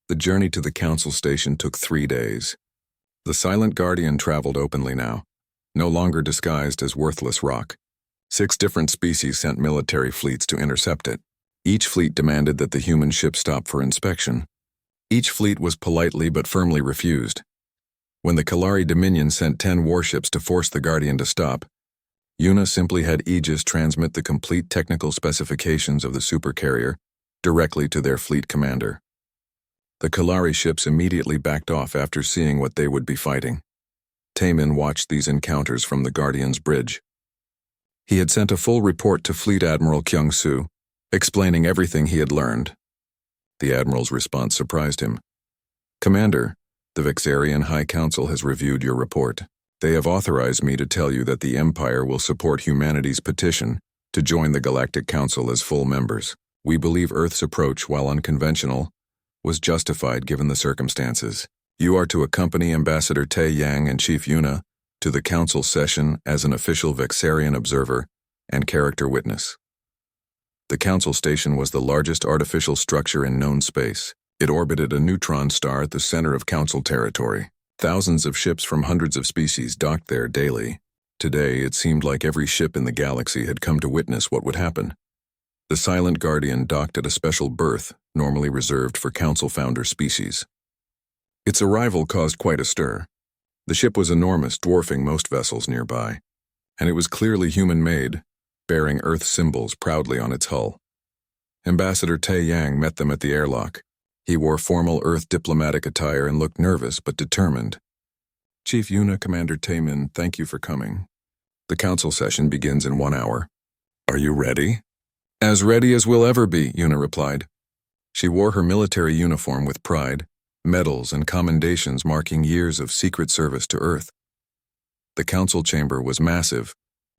The journey to the council station took 3 days. The Silent Guardian traveled openly now, no longer disguised as worthless rock. 6 different species sent military fleets to intercept it. Each fleet demanded that the human ship stop for inspection. Each fleet was politely but firmly refused. When the Kalari Dominion sent 10 warships to force the Guardian to stop, Yuna simply had Aegis transmit the complete technical specifications of the Supercarrier directly to their fleet commander. The Kalari ships immediately backed off after seeing what they would be fighting. Taemin watched these encounters from the Guardian's bridge. He had sent a full report to Fleet Admiral Kyung-soo, explaining everything he had learned. The Admiral's response surprised him. "Commander, the Vexarian High Council has reviewed your report. They have authorized me to tell you that the Empire will support humanity's petition to join the Galactic Council as full members. We believe Earth's approach, while unconventional, was justified given the circumstances. You are to accompany Ambassador Tae Yang and Chief Yuna to the Council session as an official Vexarian observer and character witness." The Council Station was the largest artificial structure in known space. It orbited a neutron star at the center of Council territory. Thousands of ships from hundreds of species docked there daily. Today, it seemed like every ship in the galaxy had come to witness what would happen. The Silent Guardian docked at a special berth, normally reserved for Council founder species. Its arrival caused quite a stir. The ship was enormous, dwarfing most vessels nearby, and it was clearly human-made, bearing Earth symbols proudly on its hull. Ambassador Tae Yang met them at the airlock. He wore formal Earth diplomatic attire and looked nervous but determined. "Chief Yuna, Commander Taemin, thank you for coming. The Council session begins in 1 hour. Are you ready?" "As ready as we'll ever be," Yuna replied. She wore her military uniform with pride, medals and commendations marking years of secret service to Earth. The Council chamber was massive,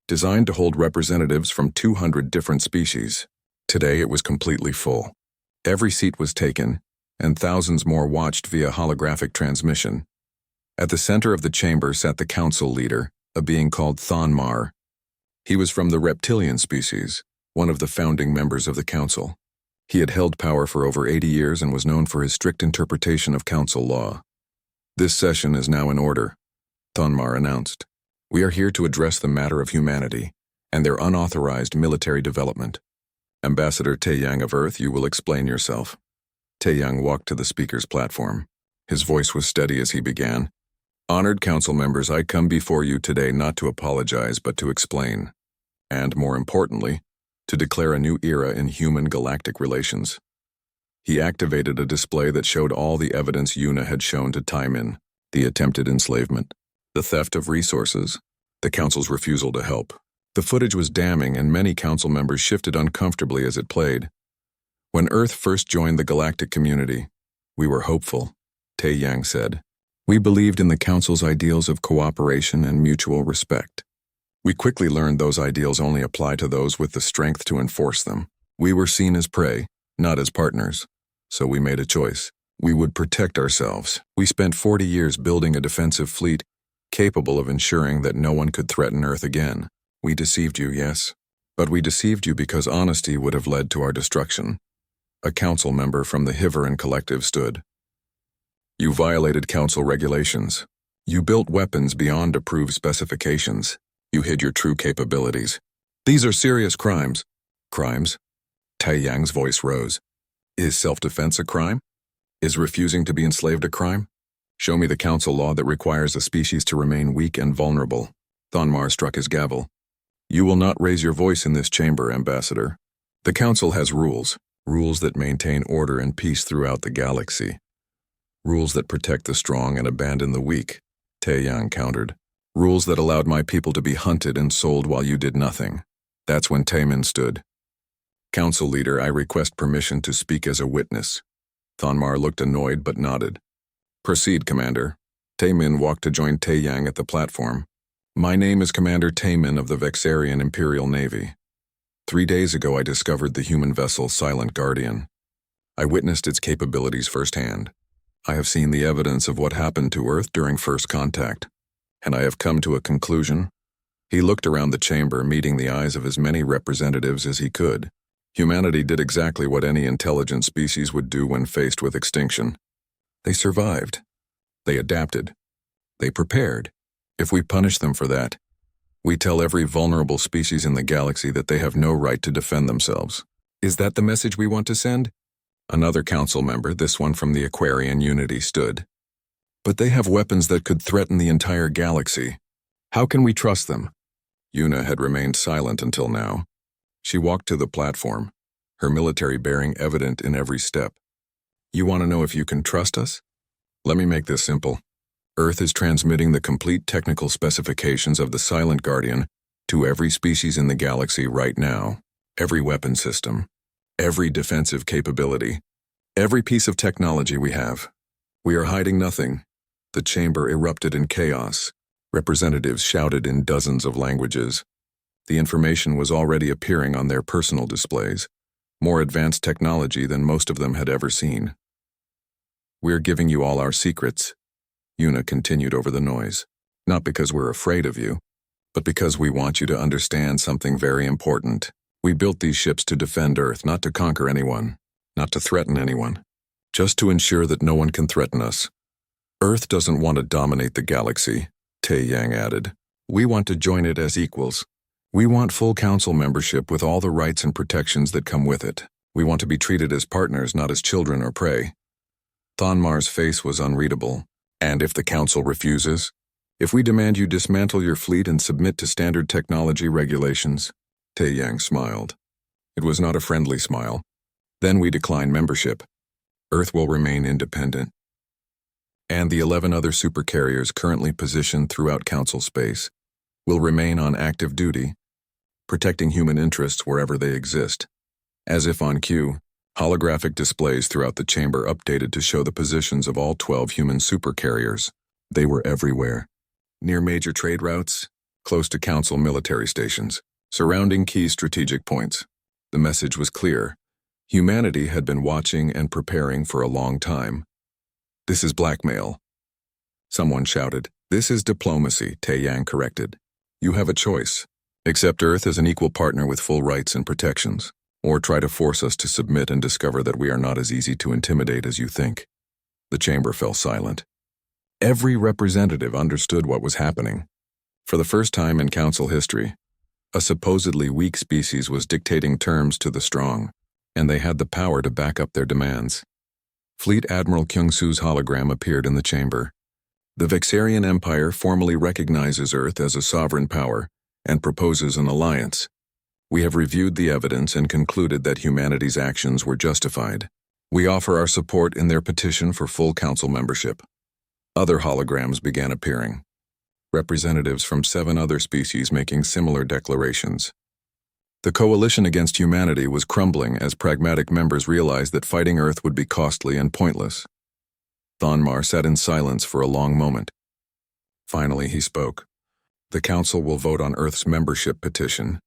designed to hold representatives from 200 different species. Today it was completely full. Every seat was taken, and thousands more watched via holographic transmission. At the center of the chamber sat the Council leader, a being called Thonmar. He was from the reptilian species, one of the founding members of the Council. He had held power for over 80 years and was known for his strict interpretation of Council law. "This session is now in order," Thonmar announced. "We are here to address the matter of humanity and their unauthorized military development. Ambassador Tae Yang of Earth, you will explain yourself." Tae Yang walked to the speaker's platform. His voice was steady as he began. "Honored Council members, I come before you today not to apologize but to explain, and more importantly, to declare a new era in human-galactic relations." He activated a display that showed all the evidence Yuna had shown to Taemin: the attempted enslavement, the theft of resources, the Council's refusal to help. The footage was damning, and many Council members shifted uncomfortably as it played. "When Earth first joined the galactic community, we were hopeful," Tae Yang said. "We believed in the Council's ideals of cooperation and mutual respect. We quickly learned those ideals only apply to those with the strength to enforce them. We were seen as prey, not as partners. So we made a choice. We would protect ourselves. We spent 40 years building a defensive fleet capable of ensuring that no one could threaten Earth again. We deceived you, yes, but we deceived you because honesty would have led to our destruction." A Council member from the Hiveran Collective stood. "You violated Council regulations. You built weapons beyond approved specifications. You hid your true capabilities. These are serious crimes." "Crimes?" Tae Yang's voice rose. "Is self-defense a crime? Is refusing to be enslaved a crime? Show me the Council law that requires a species to remain weak and vulnerable." Thonmar struck his gavel. "You will not raise your voice in this chamber, Ambassador. The Council has rules that maintain order and peace throughout the galaxy. Rules that protect the strong and abandon the weak," Tae Yang countered. "Rules that allowed my people to be hunted and sold while you did nothing." That's when Taemin stood. "Council leader, I request permission to speak as a witness." Thonmar looked annoyed but nodded. "Proceed, Commander." Taemin walked to join Tae Yang at the platform. "My name is Commander Taemin of the Vexarian Imperial Navy. 3 days ago I discovered the human vessel Silent Guardian. I witnessed its capabilities firsthand. I have seen the evidence of what happened to Earth during first contact, and I have come to a conclusion." He looked around the chamber, meeting the eyes of as many representatives as he could. Humanity did exactly what any intelligent species would do when faced with extinction. They survived. They adapted. They prepared. If we punish them for that, we tell every vulnerable species in the galaxy that they have no right to defend themselves. Is that the message we want to send? Another council member, this one from the Aquarian Unity, stood. But they have weapons that could threaten the entire galaxy. How can we trust them? Yuna had remained silent until now. She walked to the platform, her military bearing evident in every step. You want to know if you can trust us? Let me make this simple. Earth is transmitting the complete technical specifications of the Silent Guardian to every species in the galaxy right now. Every weapon system, every defensive capability, every piece of technology we have. We are hiding nothing. The chamber erupted in chaos. Representatives shouted in dozens of languages. The information was already appearing on their personal displays, more advanced technology than most of them had ever seen. We're giving you all our secrets, Yuna continued over the noise. Not because we're afraid of you, but because we want you to understand something very important. We built these ships to defend Earth, not to conquer anyone, not to threaten anyone, just to ensure that no one can threaten us. Earth doesn't want to dominate the galaxy, Tae Yang added. We want to join it as equals. We want full council membership with all the rights and protections that come with it. We want to be treated as partners, not as children or prey. Thonmar's face was unreadable. And if the council refuses? If we demand you dismantle your fleet and submit to standard technology regulations? Tae Yang smiled. It was not a friendly smile. Then we decline membership. Earth will remain independent. And the 11 other supercarriers currently positioned throughout council space will remain on active duty, protecting human interests wherever they exist. As if on cue, holographic displays throughout the chamber updated to show the positions of all 12 human supercarriers. They were everywhere. Near major trade routes, close to council military stations, surrounding key strategic points. The message was clear. Humanity had been watching and preparing for a long time. This is blackmail. Someone shouted. This is diplomacy, Tae Yang corrected. You have a choice. Accept Earth as an equal partner with full rights and protections, or try to force us to submit and discover that we are not as easy to intimidate as you think. The chamber fell silent. Every representative understood what was happening. For the first time in council history, a supposedly weak species was dictating terms to the strong, and they had the power to back up their demands. Fleet Admiral Kyungsu's hologram appeared in the chamber. The Vexarian Empire formally recognizes Earth as a sovereign power and proposes an alliance. We have reviewed the evidence and concluded that humanity's actions were justified. We offer our support in their petition for full council membership. Other holograms began appearing. Representatives from 7 other species making similar declarations. The coalition against humanity was crumbling as pragmatic members realized that fighting Earth would be costly and pointless. Thonmar sat in silence for a long moment. Finally, he spoke. The council will vote on Earth's membership petition.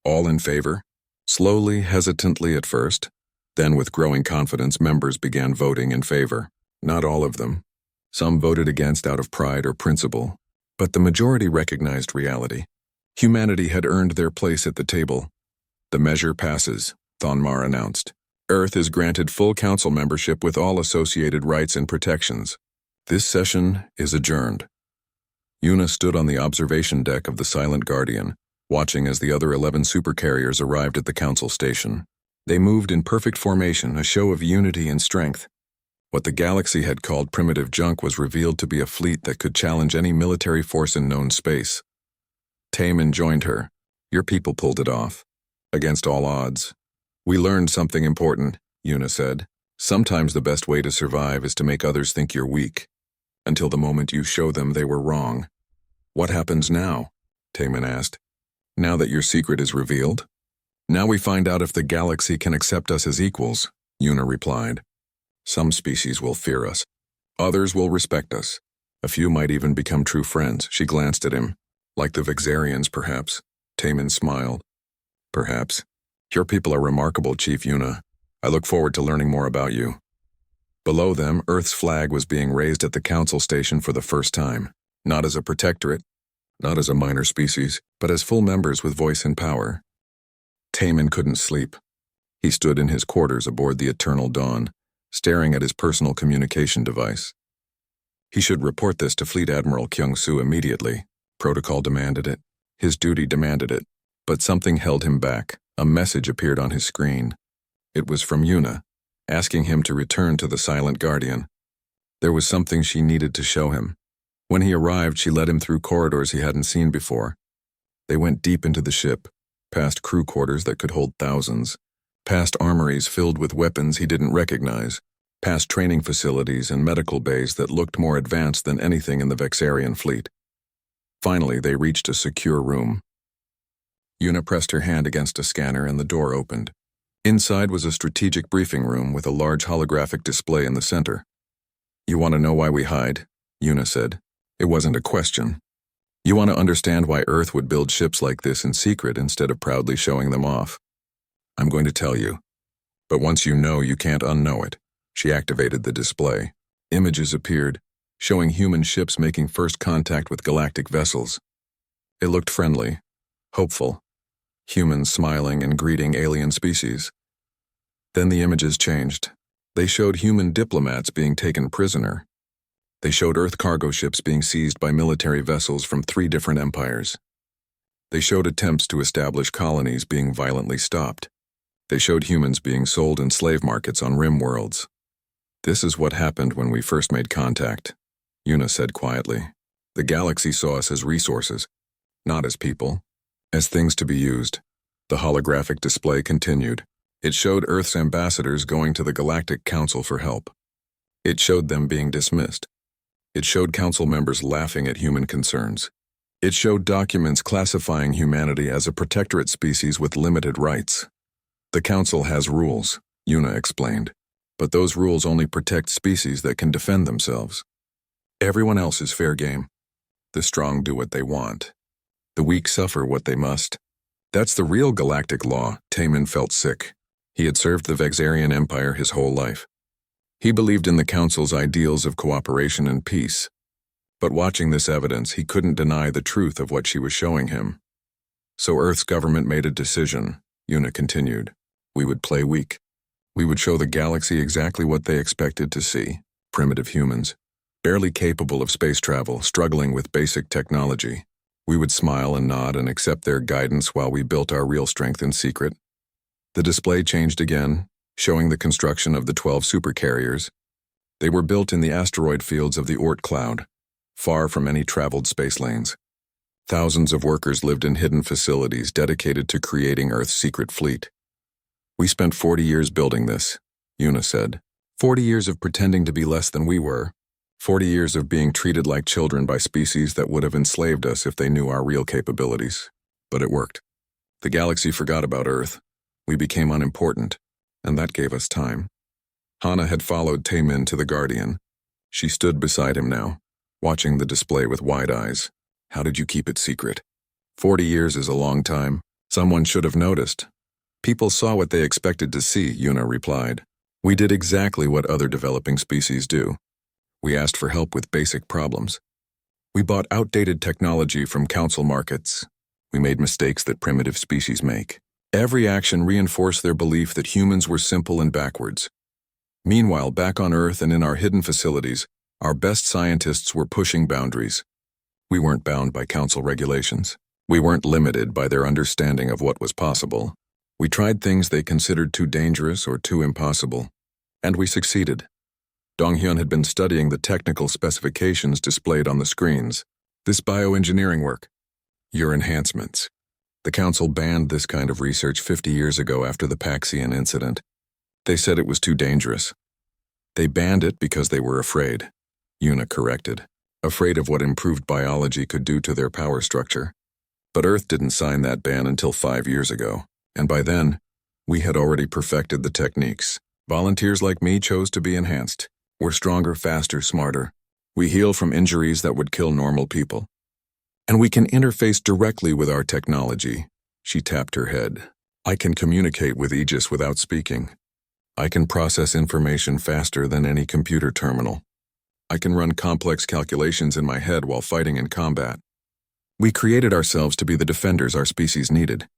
All in favor? Slowly, hesitantly at first, then with growing confidence, members began voting in favor. Not all of them. Some voted against out of pride or principle, but the majority recognized reality. Humanity had earned their place at the table. The measure passes, Thonmar announced. Earth is granted full council membership with all associated rights and protections. This session is adjourned. Yuna stood on the observation deck of the Silent Guardian, watching as the other 11 supercarriers arrived at the council station. They moved in perfect formation, a show of unity and strength. What the galaxy had called primitive junk was revealed to be a fleet that could challenge any military force in known space. Taemin joined her. Your people pulled it off. Against all odds. We learned something important, Yuna said. Sometimes the best way to survive is to make others think you're weak, until the moment you show them they were wrong. What happens now? Taemin asked. Now that your secret is revealed? Now we find out if the galaxy can accept us as equals, Yuna replied. Some species will fear us. Others will respect us. A few might even become true friends. She glanced at him. Like the Vexarians, perhaps. Taemin smiled. Perhaps. Your people are remarkable, Chief Yuna. I look forward to learning more about you. Below them, Earth's flag was being raised at the council station for the first time. Not as a protectorate, not as a minor species, but as full members with voice and power. Taemin couldn't sleep. He stood in his quarters aboard the Eternal Dawn, staring at his personal communication device. He should report this to Fleet Admiral Kyung-soo immediately. Protocol demanded it. His duty demanded it. But something held him back. A message appeared on his screen. It was from Yuna, asking him to return to the Silent Guardian. There was something she needed to show him. When he arrived, she led him through corridors he hadn't seen before. They went deep into the ship, past crew quarters that could hold thousands, past armories filled with weapons he didn't recognize, past training facilities and medical bays that looked more advanced than anything in the Vexarian fleet. Finally, they reached a secure room. Yuna pressed her hand against a scanner and the door opened. Inside was a strategic briefing room with a large holographic display in the center. "You want to know why we hide?" Yuna said. It wasn't a question. "You want to understand why Earth would build ships like this in secret instead of proudly showing them off? I'm going to tell you. But once you know, you can't unknow it." She activated the display. Images appeared, showing human ships making first contact with galactic vessels. It looked friendly, hopeful. Humans smiling and greeting alien species. Then the images changed. They showed human diplomats being taken prisoner. They showed Earth cargo ships being seized by military vessels from 3 different empires. They showed attempts to establish colonies being violently stopped. They showed humans being sold in slave markets on rim worlds. "This is what happened when we first made contact," Yuna said quietly. "The galaxy saw us as resources, not as people, as things to be used." The holographic display continued. It showed Earth's ambassadors going to the Galactic Council for help. It showed them being dismissed. It showed council members laughing at human concerns. It showed documents classifying humanity as a protectorate species with limited rights. "The council has rules," Yuna explained, "but those rules only protect species that can defend themselves. Everyone else is fair game. The strong do what they want. The weak suffer what they must. That's the real galactic law." Taemin felt sick. He had served the Vexarian Empire his whole life. He believed in the Council's ideals of cooperation and peace. But watching this evidence, he couldn't deny the truth of what she was showing him. "So Earth's government made a decision," Yuna continued. "We would play weak. We would show the galaxy exactly what they expected to see. Primitive humans, barely capable of space travel, struggling with basic technology. We would smile and nod and accept their guidance while we built our real strength in secret." The display changed again, showing the construction of the 12 supercarriers. They were built in the asteroid fields of the Oort cloud, far from any traveled space lanes. Thousands of workers lived in hidden facilities dedicated to creating Earth's secret fleet. "We spent 40 years building this," Yuna said. 40 years of pretending to be less than we were. 40 years of being treated like children by species that would have enslaved us if they knew our real capabilities. But it worked. The galaxy forgot about Earth. We became unimportant, and that gave us time. Hana had followed Taemin to the Guardian. She stood beside him now, watching the display with wide eyes. "How did you keep it secret?" 40 years is a long time. Someone should have noticed." "People saw what they expected to see," Yuna replied. "We did exactly what other developing species do. We asked for help with basic problems. We bought outdated technology from council markets. We made mistakes that primitive species make. Every action reinforced their belief that humans were simple and backwards. Meanwhile, back on Earth and in our hidden facilities, our best scientists were pushing boundaries. We weren't bound by council regulations. We weren't limited by their understanding of what was possible. We tried things they considered too dangerous or too impossible. And we succeeded." Donghyun had been studying the technical specifications displayed on the screens. "This bioengineering work. Your enhancements. The council banned this kind of research 50 years ago after the Paxian incident. They said it was too dangerous. They banned it because they were afraid," Yuna corrected. "Afraid of what improved biology could do to their power structure. But Earth didn't sign that ban until 5 years ago, and by then, we had already perfected the techniques. Volunteers like me chose to be enhanced. We're stronger, faster, smarter. We heal from injuries that would kill normal people. And we can interface directly with our technology." She tapped her head. "I can communicate with Aegis without speaking. I can process information faster than any computer terminal. I can run complex calculations in my head while fighting in combat. We created ourselves to be the defenders our species needed."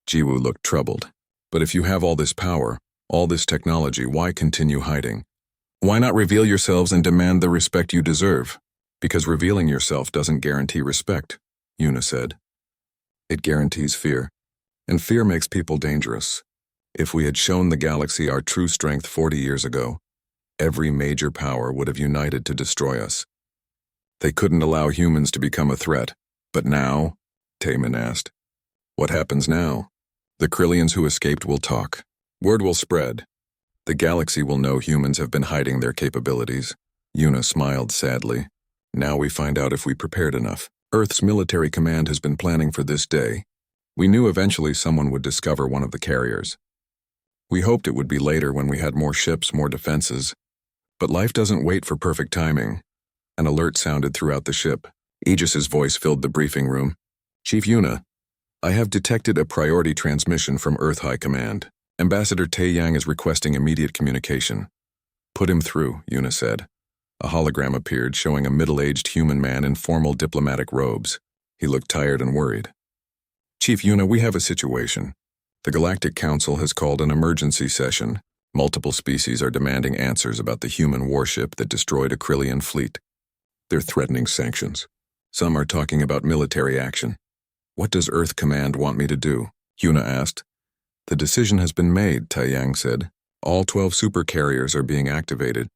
Jiwoo looked troubled. "But if you have all this power, all this technology, why continue hiding? Why not reveal yourselves and demand the respect you deserve? Because revealing yourself doesn't guarantee respect, Yuna said. It guarantees fear, and fear makes people dangerous. If we had shown the galaxy our true strength 40 years ago, every major power would have united to destroy us. They couldn't allow humans to become a threat. But now? Taemin asked. What happens now? The Krillians who escaped will talk. Word will spread. The galaxy will know humans have been hiding their capabilities. Yuna smiled sadly. Now we find out if we prepared enough. Earth's military command has been planning for this day. We knew eventually someone would discover one of the carriers. We hoped it would be later when we had more ships, more defenses. But life doesn't wait for perfect timing. An alert sounded throughout the ship. Aegis's voice filled the briefing room. Chief Yuna, I have detected a priority transmission from Earth High Command. Ambassador Taeyang is requesting immediate communication. Put him through, Yuna said. A hologram appeared showing a middle-aged human man in formal diplomatic robes. He looked tired and worried. Chief Yuna, we have a situation. The Galactic Council has called an emergency session. Multiple species are demanding answers about the human warship that destroyed a Krillian fleet. They're threatening sanctions. Some are talking about military action. What does Earth Command want me to do? Yuna asked. The decision has been made, Taeyang said. All 12 supercarriers are being activated.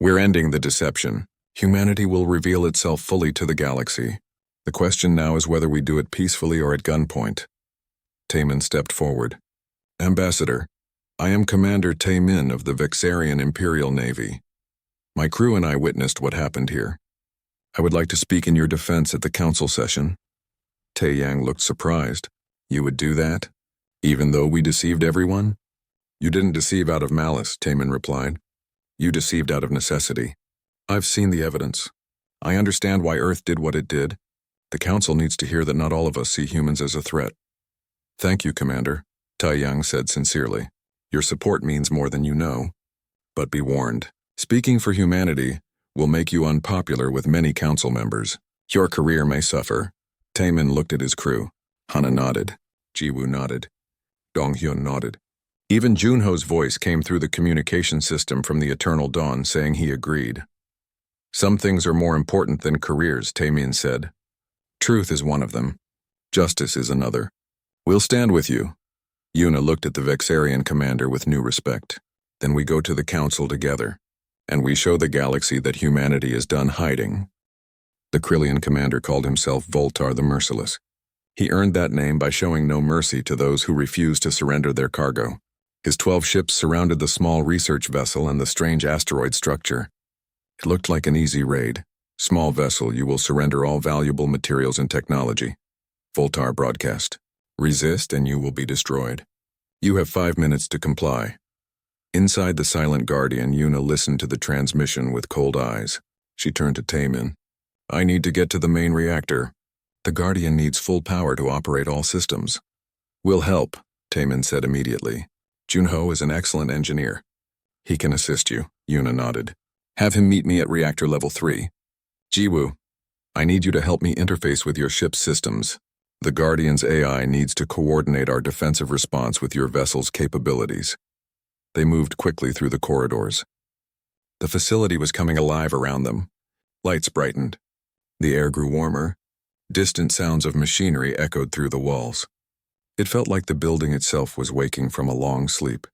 We're ending the deception. Humanity will reveal itself fully to the galaxy. The question now is whether we do it peacefully or at gunpoint. Taemin stepped forward. Ambassador, I am Commander Taemin of the Vexarian Imperial Navy. My crew and I witnessed what happened here. I would like to speak in your defense at the council session. Taeyang looked surprised. You would do that? Even though we deceived everyone? You didn't deceive out of malice, Taemin replied. You deceived out of necessity. I've seen the evidence. I understand why Earth did what it did. The council needs to hear that not all of us see humans as a threat. Thank you, Commander, Taeyang said sincerely. Your support means more than you know. But be warned, speaking for humanity will make you unpopular with many council members. Your career may suffer. Taemin looked at his crew. Hana nodded. Jiwoo nodded. Donghyun nodded. Even Junho's voice came through the communication system from the Eternal Dawn saying he agreed. Some things are more important than careers, Taemin said. Truth is one of them. Justice is another. We'll stand with you. Yuna looked at the Vexarian commander with new respect. Then we go to the council together, and we show the galaxy that humanity is done hiding. The Krillian commander called himself Voltar the Merciless. He earned that name by showing no mercy to those who refused to surrender their cargo. His 12 ships surrounded the small research vessel and the strange asteroid structure. It looked like an easy raid. Small vessel, you will surrender all valuable materials and technology. Voltar broadcast. Resist and you will be destroyed. You have 5 minutes to comply. Inside the silent guardian, Yuna listened to the transmission with cold eyes. She turned to Taemin. I need to get to the main reactor. The guardian needs full power to operate all systems. We'll help, Taemin said immediately. Junho is an excellent engineer. He can assist you, Yuna nodded. Have him meet me at reactor level 3. Jiwoo, I need you to help me interface with your ship's systems. The Guardian's AI needs to coordinate our defensive response with your vessel's capabilities. They moved quickly through the corridors. The facility was coming alive around them. Lights brightened. The air grew warmer. Distant sounds of machinery echoed through the walls. It felt like the building itself was waking from a long sleep.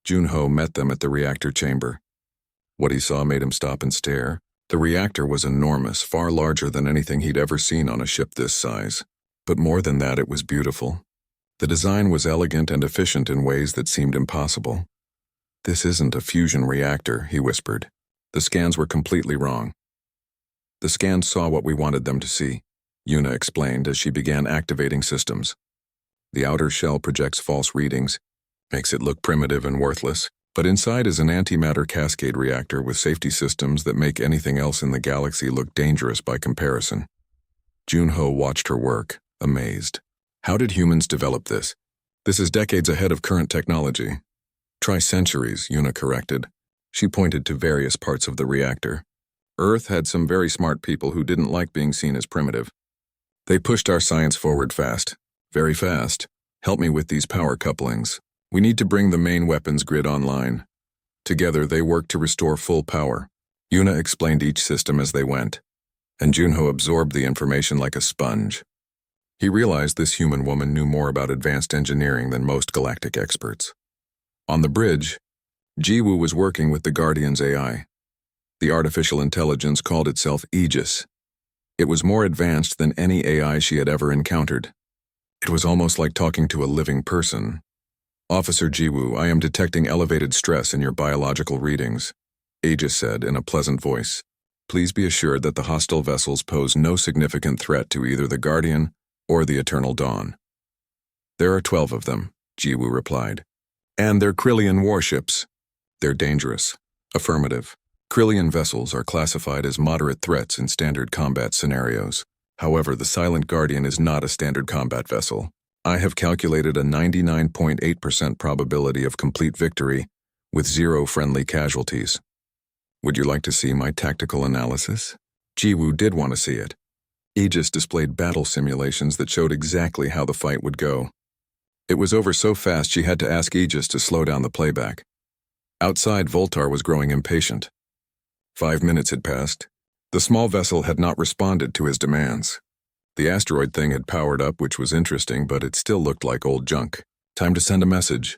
Junho met them at the reactor chamber. What he saw made him stop and stare. The reactor was enormous, far larger than anything he'd ever seen on a ship this size. But more than that, it was beautiful. The design was elegant and efficient in ways that seemed impossible. This isn't a fusion reactor, he whispered. The scans were completely wrong. The scans saw what we wanted them to see, Yuna explained as she began activating systems. The outer shell projects false readings, makes it look primitive and worthless, but inside is an antimatter cascade reactor with safety systems that make anything else in the galaxy look dangerous by comparison. Junho watched her work, amazed. How did humans develop this? This is decades ahead of current technology. Try centuries, Yuna corrected. She pointed to various parts of the reactor. Earth had some very smart people who didn't like being seen as primitive. They pushed our science forward fast. Very fast. Help me with these power couplings. We need to bring the main weapons grid online. Together, they worked to restore full power. Yuna explained each system as they went, and Junho absorbed the information like a sponge. He realized this human woman knew more about advanced engineering than most galactic experts. On the bridge, Jiwoo was working with the Guardian's AI. The artificial intelligence called itself Aegis. It was more advanced than any AI she had ever encountered. It was almost like talking to a living person. "Officer Jiwoo, I am detecting elevated stress in your biological readings," Aegis said in a pleasant voice. "Please be assured that the hostile vessels pose no significant threat to either the Guardian or the Eternal Dawn." "There are 12 of them," Jiwoo replied. "And they're Krillian warships." "They're dangerous." "Affirmative. Krillian vessels are classified as moderate threats in standard combat scenarios. However, the Silent Guardian is not a standard combat vessel. I have calculated a 99.8% probability of complete victory with 0 friendly casualties." "Would you like to see my tactical analysis?" Jiwoo did want to see it. Aegis displayed battle simulations that showed exactly how the fight would go. It was over so fast she had to ask Aegis to slow down the playback. Outside, Voltar was growing impatient. 5 minutes had passed. The small vessel had not responded to his demands. The asteroid thing had powered up, which was interesting, but it still looked like old junk. "Time to send a message."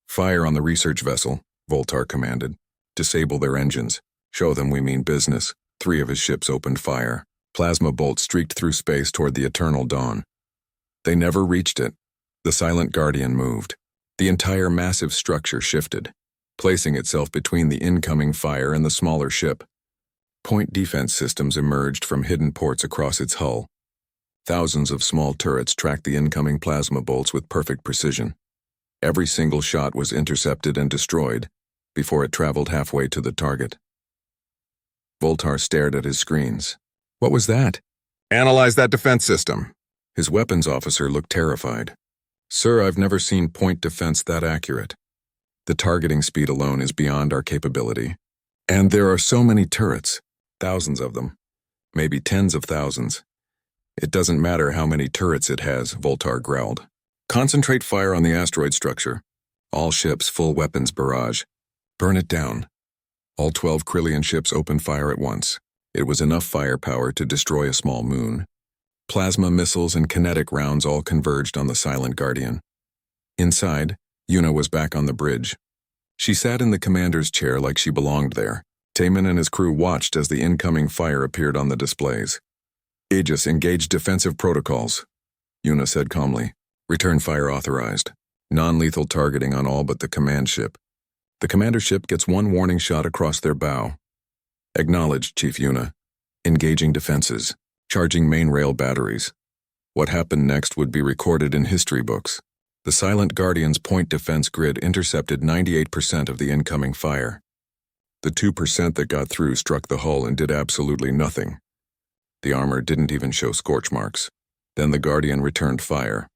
"Fire on the research vessel," Voltar commanded. "Disable their engines. Show them we mean business." 3 of his ships opened fire. Plasma bolts streaked through space toward the Eternal Dawn. They never reached it. The Silent Guardian moved. The entire massive structure shifted, placing itself between the incoming fire and the smaller ship. Point defense systems emerged from hidden ports across its hull. Thousands of small turrets tracked the incoming plasma bolts with perfect precision. Every single shot was intercepted and destroyed before it traveled halfway to the target. Voltar stared at his screens. "What was that?" "Analyze that defense system." His weapons officer looked terrified. "Sir, I've never seen point defense that accurate. The targeting speed alone is beyond our capability. And there are so many turrets, thousands of them, maybe tens of thousands. It doesn't matter how many turrets it has," Voltar growled. "Concentrate fire on the asteroid structure. All ships full weapons barrage. Burn it down." All 12 Krillian ships opened fire at once. It was enough firepower to destroy a small moon. Plasma missiles and kinetic rounds all converged on the Silent Guardian. Inside, Yuna was back on the bridge. She sat in the commander's chair like she belonged there. Taemin and his crew watched as the incoming fire appeared on the displays. "Aegis engaged defensive protocols," Yuna said calmly. "Return fire authorized. Non-lethal targeting on all but the command ship. The commander ship gets 1 warning shot across their bow." "Acknowledged, Chief Yuna. Engaging defenses. Charging main rail batteries." What happened next would be recorded in history books. The Silent Guardian's point defense grid intercepted 98% of the incoming fire. The 2% that got through struck the hull and did absolutely nothing. The armor didn't even show scorch marks. Then the Guardian returned fire.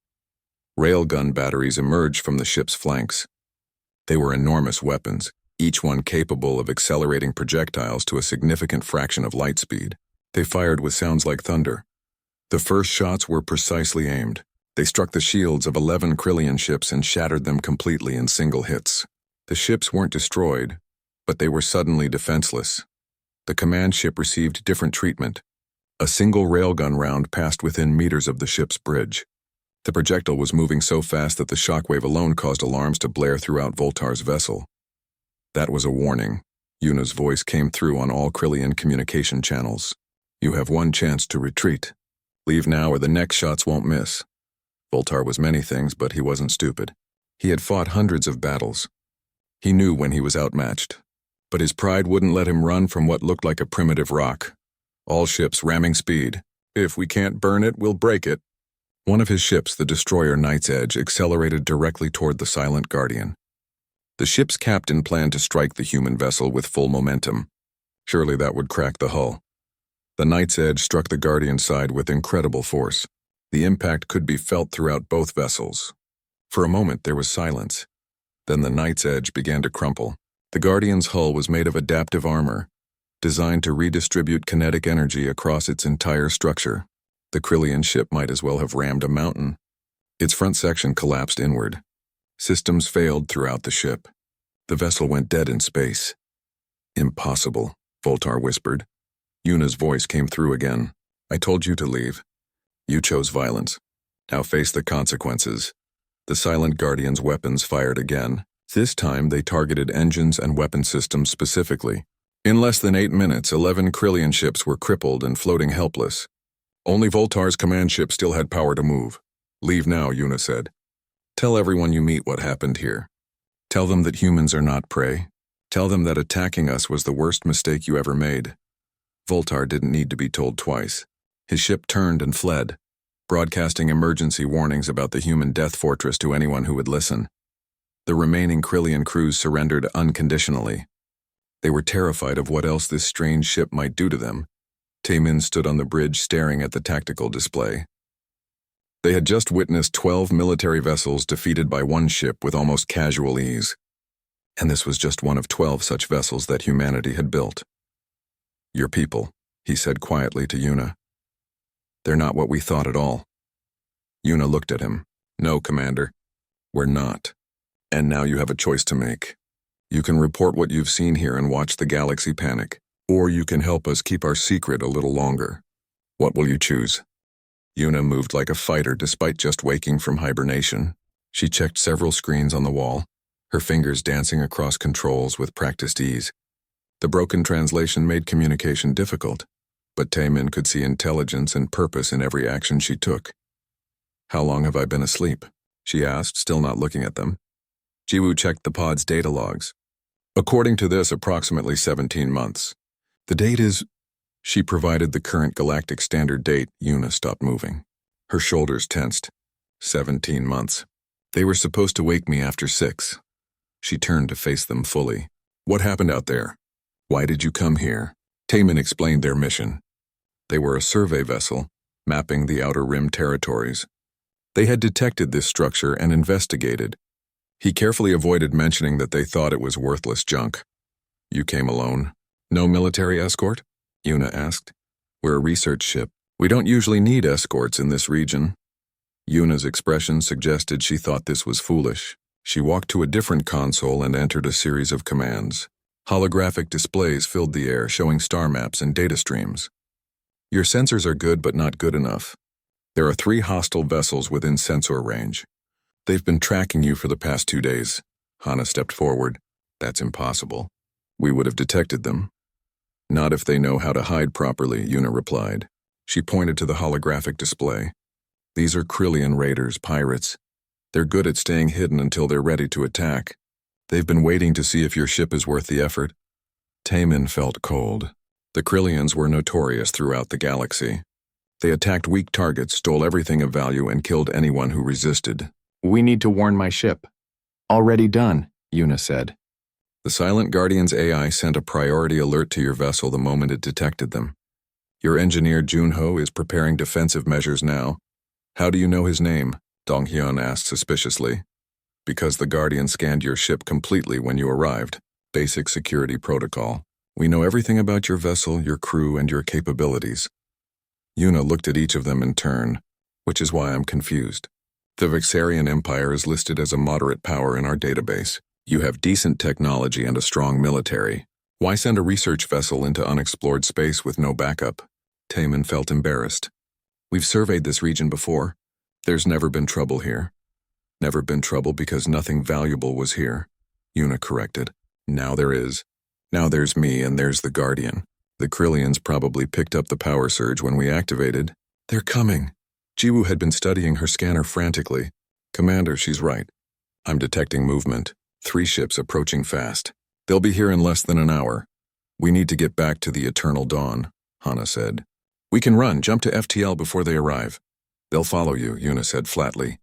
Railgun batteries emerged from the ship's flanks. They were enormous weapons, each one capable of accelerating projectiles to a significant fraction of light speed. They fired with sounds like thunder. The first shots were precisely aimed. They struck the shields of 11 Krillian ships and shattered them completely in single hits. The ships weren't destroyed, but they were suddenly defenseless. The command ship received different treatment. A single railgun round passed within meters of the ship's bridge. The projectile was moving so fast that the shockwave alone caused alarms to blare throughout Voltar's vessel. That was a warning. Yuna's voice came through on all Krillian communication channels. "You have 1 chance to retreat. Leave now or the next shots won't miss." Voltar was many things, but he wasn't stupid. He had fought hundreds of battles. He knew when he was outmatched. But his pride wouldn't let him run from what looked like a primitive rock. All ships ramming speed. "If we can't burn it, we'll break it." One of his ships, the destroyer Night's Edge, accelerated directly toward the Silent Guardian. The ship's captain planned to strike the human vessel with full momentum. Surely that would crack the hull. The Night's Edge struck the Guardian's side with incredible force. The impact could be felt throughout both vessels. For a moment there was silence. Then the Night's Edge began to crumple. The Guardian's hull was made of adaptive armor, designed to redistribute kinetic energy across its entire structure. The Krillian ship might as well have rammed a mountain. Its front section collapsed inward. Systems failed throughout the ship. The vessel went dead in space. Impossible, Voltar whispered. Yuna's voice came through again. I told you to leave. You chose violence. Now face the consequences. The Silent Guardian's weapons fired again. This time they targeted engines and weapon systems specifically. In less than 8 minutes, 11 Krillian ships were crippled and floating helpless. Only Voltar's command ship still had power to move. Leave now, Yuna said. Tell everyone you meet what happened here. Tell them that humans are not prey. Tell them that attacking us was the worst mistake you ever made. Voltar didn't need to be told twice. His ship turned and fled, broadcasting emergency warnings about the human death fortress to anyone who would listen. The remaining Krillian crews surrendered unconditionally. They were terrified of what else this strange ship might do to them. Taemin stood on the bridge staring at the tactical display. They had just witnessed 12 military vessels defeated by one ship with almost casual ease. And this was just one of 12 such vessels that humanity had built. Your people, he said quietly to Yuna. They're not what we thought at all. Yuna looked at him. No, Commander. We're not. And now you have a choice to make. You can report what you've seen here and watch the galaxy panic, or you can help us keep our secret a little longer. What will you choose? Yuna moved like a fighter despite just waking from hibernation. She checked several screens on the wall, her fingers dancing across controls with practiced ease. The broken translation made communication difficult, but Taemin could see intelligence and purpose in every action she took. How long have I been asleep? She asked, still not looking at them. Jiwoo checked the pod's data logs. According to this, approximately 17 months. The date is... She provided the current galactic standard date. Yuna stopped moving. Her shoulders tensed. 17 months. They were supposed to wake me after 6. She turned to face them fully. What happened out there? Why did you come here? Taemin explained their mission. They were a survey vessel, mapping the Outer Rim territories. They had detected this structure and investigated. He carefully avoided mentioning that they thought it was worthless junk. You came alone? No military escort? Yuna asked. We're a research ship. We don't usually need escorts in this region. Yuna's expression suggested she thought this was foolish. She walked to a different console and entered a series of commands. Holographic displays filled the air, showing star maps and data streams. Your sensors are good, but not good enough. There are 3 hostile vessels within sensor range. They've been tracking you for the past 2 days. Hana stepped forward. That's impossible. We would have detected them. Not if they know how to hide properly, Yuna replied. She pointed to the holographic display. These are Krillian raiders, pirates. They're good at staying hidden until they're ready to attack. They've been waiting to see if your ship is worth the effort. Taemin felt cold. The Krillians were notorious throughout the galaxy. They attacked weak targets, stole everything of value, and killed anyone who resisted. We need to warn my ship. Already done, Yuna said. The Silent Guardian's AI sent a priority alert to your vessel the moment it detected them. Your engineer Junho is preparing defensive measures now. How do you know his name? Donghyun asked suspiciously. Because the Guardian scanned your ship completely when you arrived. Basic security protocol. We know everything about your vessel, your crew, and your capabilities. Yuna looked at each of them in turn, which is why I'm confused. The Vixarian Empire is listed as a moderate power in our database. You have decent technology and a strong military. Why send a research vessel into unexplored space with no backup? Taemin felt embarrassed. We've surveyed this region before. There's never been trouble here. Never been trouble because nothing valuable was here. Yuna corrected. Now there is. Now there's me and there's the Guardian. The Krillians probably picked up the power surge when we activated. They're coming. Jiwoo had been studying her scanner frantically. Commander, she's right. I'm detecting movement. 3 ships approaching fast. They'll be here in less than an hour. We need to get back to the Eternal Dawn, Hana said. We can run, jump to FTL before they arrive. They'll follow you, Yuna said flatly.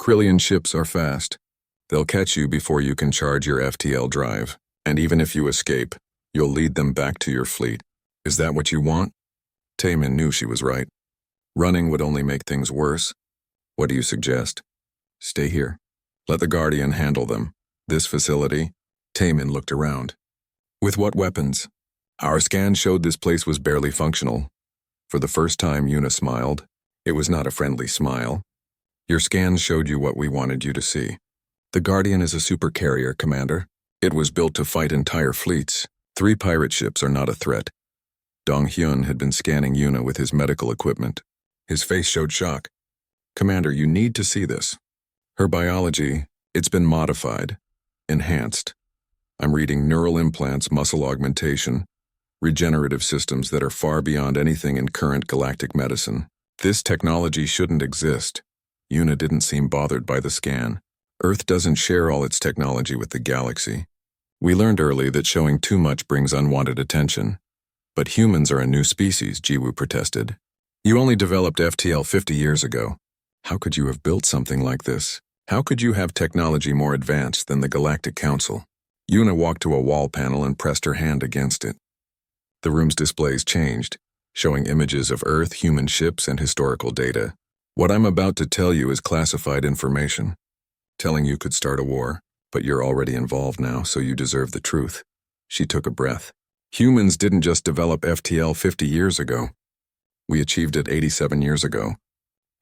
Krillian ships are fast. They'll catch you before you can charge your FTL drive. And even if you escape, you'll lead them back to your fleet. Is that what you want? Taemin knew she was right. Running would only make things worse. What do you suggest? Stay here. Let the Guardian handle them. This facility? Taemin looked around. With what weapons? Our scan showed this place was barely functional. For the first time, Yuna smiled. It was not a friendly smile. Your scans showed you what we wanted you to see. The Guardian is a supercarrier, Commander. It was built to fight entire fleets. 3 pirate ships are not a threat. Dong Hyun had been scanning Yuna with his medical equipment. His face showed shock. Commander, you need to see this. Her biology, it's been modified, enhanced. I'm reading neural implants, muscle augmentation, regenerative systems that are far beyond anything in current galactic medicine. This technology shouldn't exist. Yuna didn't seem bothered by the scan. Earth doesn't share all its technology with the galaxy. We learned early that showing too much brings unwanted attention. But humans are a new species, Jiwoo protested. You only developed FTL 50 years ago. How could you have built something like this? How could you have technology more advanced than the Galactic Council? Yuna walked to a wall panel and pressed her hand against it. The room's displays changed, showing images of Earth, human ships, and historical data. What I'm about to tell you is classified information. Telling you could start a war, but you're already involved now, so you deserve the truth. She took a breath. Humans didn't just develop FTL 50 years ago. We achieved it 87 years ago.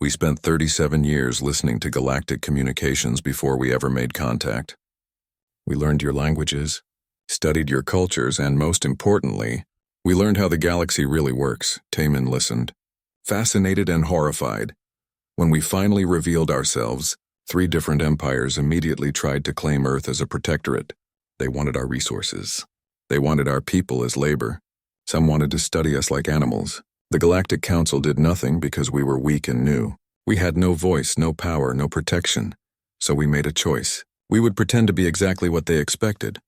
We spent 37 years listening to galactic communications before we ever made contact. We learned your languages, studied your cultures, and most importantly, we learned how the galaxy really works. Taemin listened, fascinated and horrified. When we finally revealed ourselves, 3 different empires immediately tried to claim Earth as a protectorate. They wanted our resources. They wanted our people as labor. Some wanted to study us like animals. The Galactic Council did nothing because we were weak and new. We had no voice, no power, no protection. So we made a choice. We would pretend to be exactly what they expected.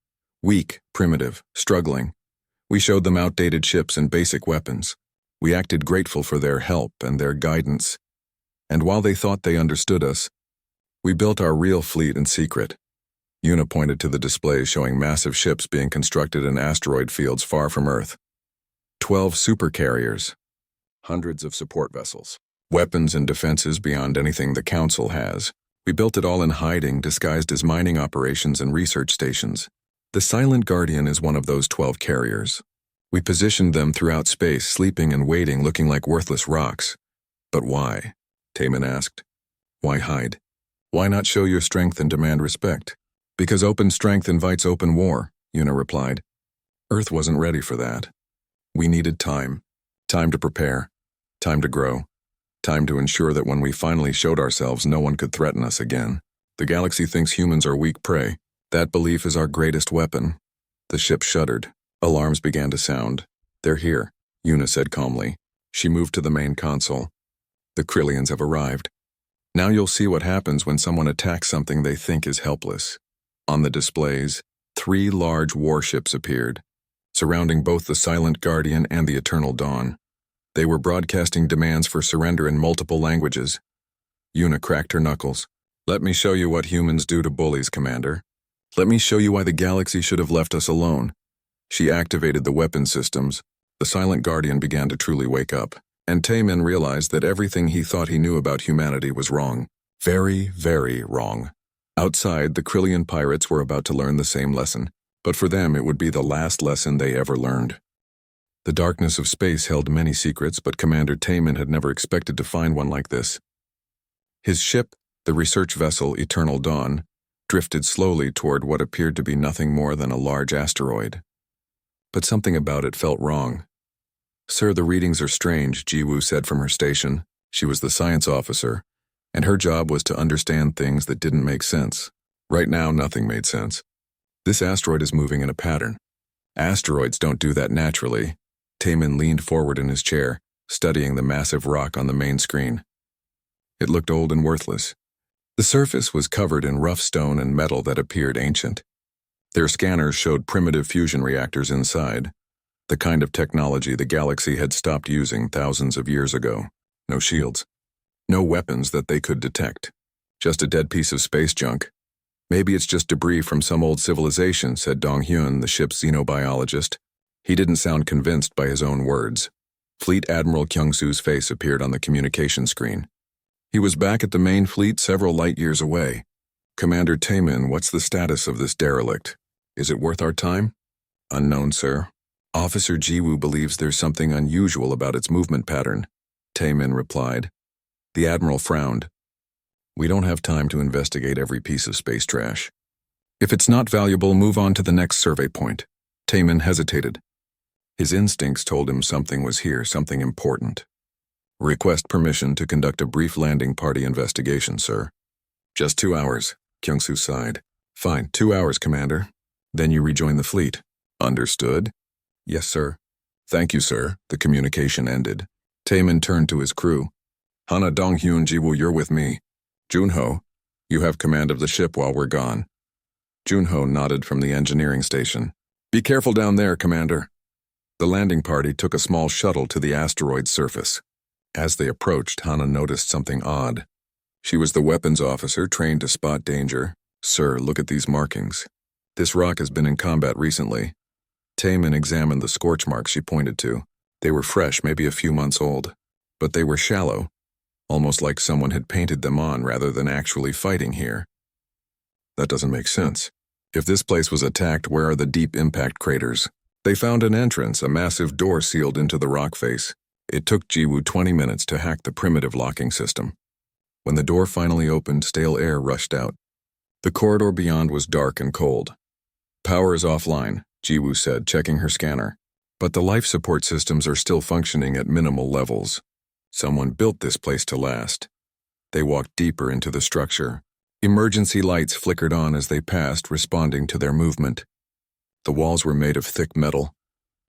Weak, primitive, struggling. We showed them outdated ships and basic weapons. We acted grateful for their help and their guidance. And while they thought they understood us, we built our real fleet in secret. Yuna pointed to the displays showing massive ships being constructed in asteroid fields far from Earth. 12 supercarriers. Hundreds of support vessels. Weapons and defenses beyond anything the Council has. We built it all in hiding, disguised as mining operations and research stations. The Silent Guardian is one of those 12 carriers. We positioned them throughout space, sleeping and waiting, looking like worthless rocks. But why? Taemin asked. Why hide? Why not show your strength and demand respect? Because open strength invites open war, Yuna replied. Earth wasn't ready for that. We needed time. Time to prepare. Time to grow. Time to ensure that when we finally showed ourselves, no one could threaten us again. The galaxy thinks humans are weak prey. That belief is our greatest weapon. The ship shuddered. Alarms began to sound. They're here, Yuna said calmly. She moved to the main console. The Krillians have arrived. Now you'll see what happens when someone attacks something they think is helpless. On the displays, 3 large warships appeared, surrounding both the Silent Guardian and the Eternal Dawn. They were broadcasting demands for surrender in multiple languages. Yuna cracked her knuckles. Let me show you what humans do to bullies, Commander. Let me show you why the galaxy should have left us alone. She activated the weapon systems. The Silent Guardian began to truly wake up, and Taemin realized that everything he thought he knew about humanity was wrong. Very, very wrong. Outside, the Krillian pirates were about to learn the same lesson, but for them it would be the last lesson they ever learned. The darkness of space held many secrets, but Commander Taemin had never expected to find one like this. His ship, the research vessel Eternal Dawn, drifted slowly toward what appeared to be nothing more than a large asteroid. But something about it felt wrong. Sir, the readings are strange, Jiwoo said from her station. She was the science officer, and her job was to understand things that didn't make sense. Right now, nothing made sense. This asteroid is moving in a pattern. Asteroids don't do that naturally. Taemin leaned forward in his chair, studying the massive rock on the main screen. It looked old and worthless. The surface was covered in rough stone and metal that appeared ancient. Their scanners showed primitive fusion reactors inside, the kind of technology the galaxy had stopped using thousands of years ago. No shields. No weapons that they could detect. Just a dead piece of space junk. Maybe it's just debris from some old civilization, said Dong Hyun, the ship's xenobiologist. He didn't sound convinced by his own words. Fleet Admiral Kyung-soo's face appeared on the communication screen. He was back at the main fleet several light years away. Commander Taemin, what's the status of this derelict? Is it worth our time? Unknown, sir. Officer Jiwoo believes there's something unusual about its movement pattern, Taemin replied. The Admiral frowned. We don't have time to investigate every piece of space trash. If it's not valuable, move on to the next survey point. Taman hesitated. His instincts told him something was here, something important. Request permission to conduct a brief landing party investigation, sir. Just 2 hours, Kyung-soo sighed. Fine, 2 hours, Commander. Then you rejoin the fleet. Understood? Yes, sir. Thank you, sir. The communication ended. Taman turned to his crew. Hana Donghyun Jiwoo, you're with me. Junho, you have command of the ship while we're gone. Junho nodded from the engineering station. Be careful down there, Commander. The landing party took a small shuttle to the asteroid's surface. As they approached, Hana noticed something odd. She was the weapons officer trained to spot danger. Sir, look at these markings. This rock has been in combat recently. Taman examined the scorch marks she pointed to. They were fresh, maybe a few months old. But they were shallow, almost like someone had painted them on rather than actually fighting here. That doesn't make sense. If this place was attacked, where are the deep impact craters? They found an entrance, a massive door sealed into the rock face. It took Jiwoo 20 minutes to hack the primitive locking system. When the door finally opened, stale air rushed out. The corridor beyond was dark and cold. Power is offline, Jiwoo said, checking her scanner. But the life support systems are still functioning at minimal levels. Someone built this place to last. They walked deeper into the structure. Emergency lights flickered on as they passed, responding to their movement. The walls were made of thick metal,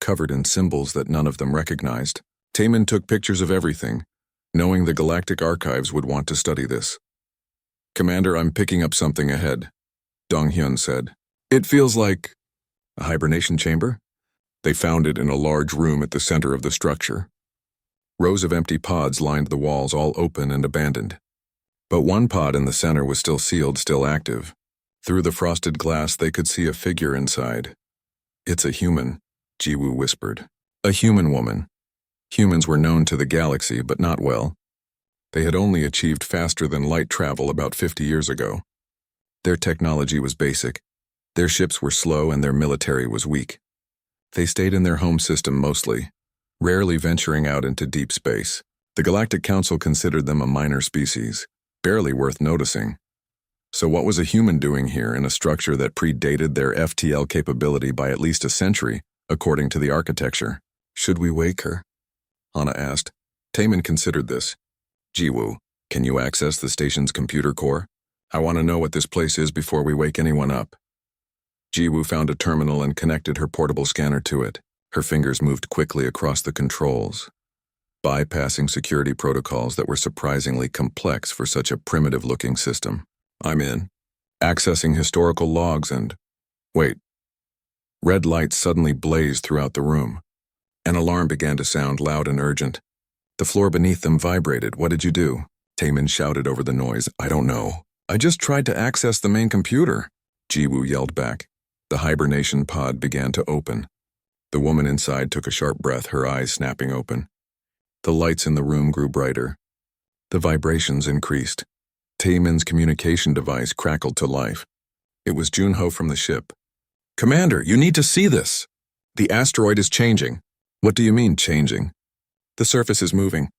covered in symbols that none of them recognized. Taman took pictures of everything, knowing the Galactic Archives would want to study this. Commander, I'm picking up something ahead, Donghyun said. It feels like a hibernation chamber? They found it in a large room at the center of the structure. Rows of empty pods lined the walls, all open and abandoned. But one pod in the center was still sealed, still active. Through the frosted glass, they could see a figure inside. It's a human, Jiwoo whispered. A human woman. Humans were known to the galaxy, but not well. They had only achieved faster than light travel about 50 years ago. Their technology was basic. Their ships were slow and their military was weak. They stayed in their home system mostly, rarely venturing out into deep space. The Galactic Council considered them a minor species, barely worth noticing. So what was a human doing here in a structure that predated their FTL capability by at least a century, according to the architecture? Should we wake her? Hana asked. Taman considered this. Jiwoo, can you access the station's computer core? I want to know what this place is before we wake anyone up. Jiwoo found a terminal and connected her portable scanner to it. Her fingers moved quickly across the controls, bypassing security protocols that were surprisingly complex for such a primitive-looking system. I'm in. Accessing historical logs and... Wait. Red lights suddenly blazed throughout the room. An alarm began to sound loud and urgent. The floor beneath them vibrated. What did you do? Taman shouted over the noise. I don't know. I just tried to access the main computer, Jiwoo yelled back. The hibernation pod began to open. The woman inside took a sharp breath, her eyes snapping open. The lights in the room grew brighter. The vibrations increased. Taman's communication device crackled to life. It was Junho from the ship. Commander, you need to see this. The asteroid is changing. What do you mean, changing? The surface is moving.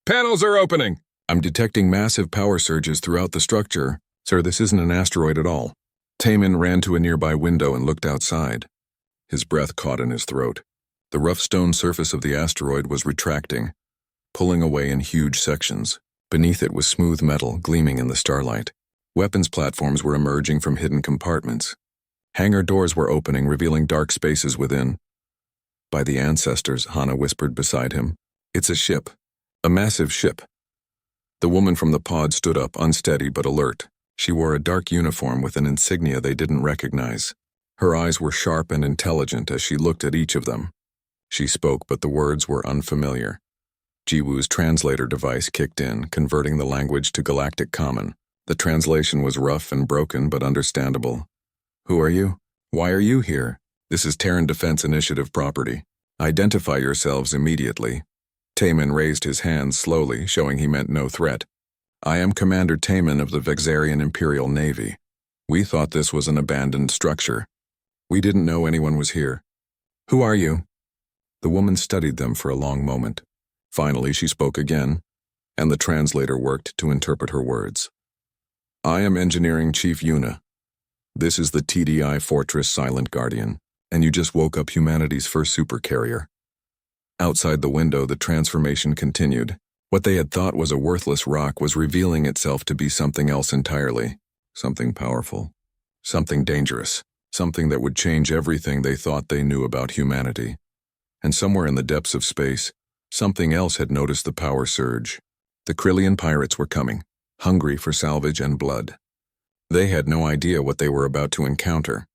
Panels are opening! I'm detecting massive power surges throughout the structure. Sir, this isn't an asteroid at all. Taman ran to a nearby window and looked outside. His breath caught in his throat. The rough stone surface of the asteroid was retracting, pulling away in huge sections. Beneath it was smooth metal, gleaming in the starlight. Weapons platforms were emerging from hidden compartments. Hangar doors were opening, revealing dark spaces within. By the ancestors, Hana whispered beside him. It's a ship. A massive ship. The woman from the pod stood up, unsteady but alert. She wore a dark uniform with an insignia they didn't recognize. Her eyes were sharp and intelligent as she looked at each of them. She spoke, but the words were unfamiliar. Jiwoo's translator device kicked in, converting the language to Galactic Common. The translation was rough and broken, but understandable. Who are you? Why are you here? This is Terran Defense Initiative property. Identify yourselves immediately. Taman raised his hands slowly, showing he meant no threat. I am Commander Taman of the Vexarian Imperial Navy. We thought this was an abandoned structure. We didn't know anyone was here. Who are you? The woman studied them for a long moment. Finally, she spoke again, and the translator worked to interpret her words. I am Engineering Chief Yuna. This is the TDI Fortress Silent Guardian, and you just woke up humanity's first supercarrier. Outside the window, the transformation continued. What they had thought was a worthless rock was revealing itself to be something else entirely. Something powerful. Something dangerous. Something that would change everything they thought they knew about humanity. And somewhere in the depths of space, something else had noticed the power surge. The Krillian pirates were coming, hungry for salvage and blood. They had no idea what they were about to encounter,